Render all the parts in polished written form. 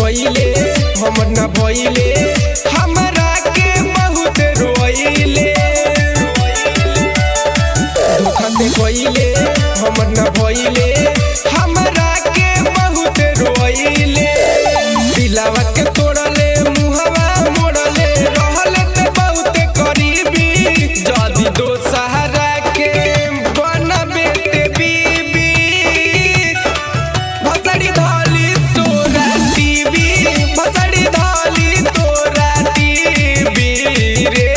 कोइले हमर ना भइले हमरा के बहुत रोइले धोखा दे कोइले हमर ना भइले हमरा के बहुत रोइले दिलवा के तोड़ले मुहवा मोड़ले रहले ते बहुत करीबी जदी दो सहारा के बनबे ते बीबी भसड़ी धली तोरा टीवी भसड़ी धली तोरा टीवी रे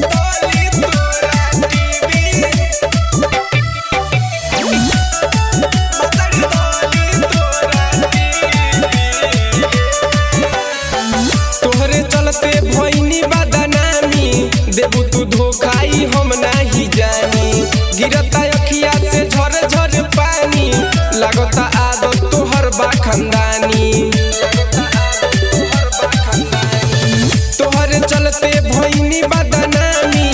धली तोरा टीवी भसड़ी धली तोरा तोहरे चलते भइनी बदनामी देबू तू धोखाई हम नाही जानी गिरता अखिया से झर झर पानी लगता आदत तोहर बा खानदानी तोहरे चलते भइनी बदनामी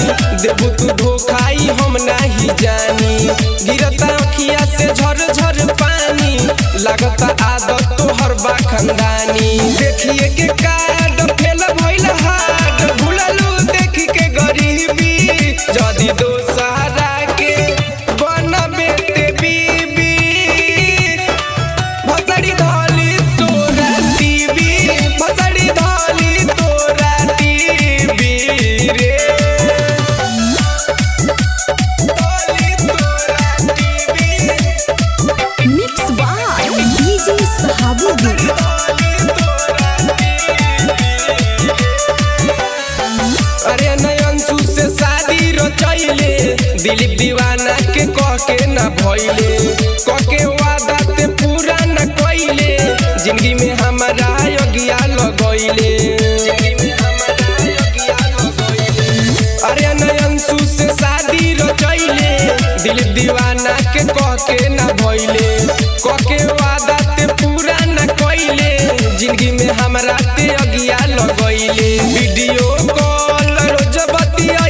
देबू तू धोखाई हम नाही जानी गिरता अखिया से झर झर पानी लगता आदत तोहर बा खानदानी देखिए के कार्ड फेल भइल हार्ड भुललू देखी के गरीबी जदी दो सहारा के बनबे ते बीबी भसड़ी धली तोरा टीवी भसड़ी धली तोरा टीवी रे धली तोरा TV mix by DJ Sahabuddin. अरे नयनसु से शादी रचैले दिलीप दीवाना के कह के ना भइले कह के वादा ते पूरा न कइले जिंदगी में हमारा योगिया लगइले अरे नयनसु से शादी रचैले दिलीप दीवाना के कह के ना भइले कह के वादा ते पूरा न कइले जिंदगी में हमरा ते अगिया लगइले वीडियो कॉल रोज बतिया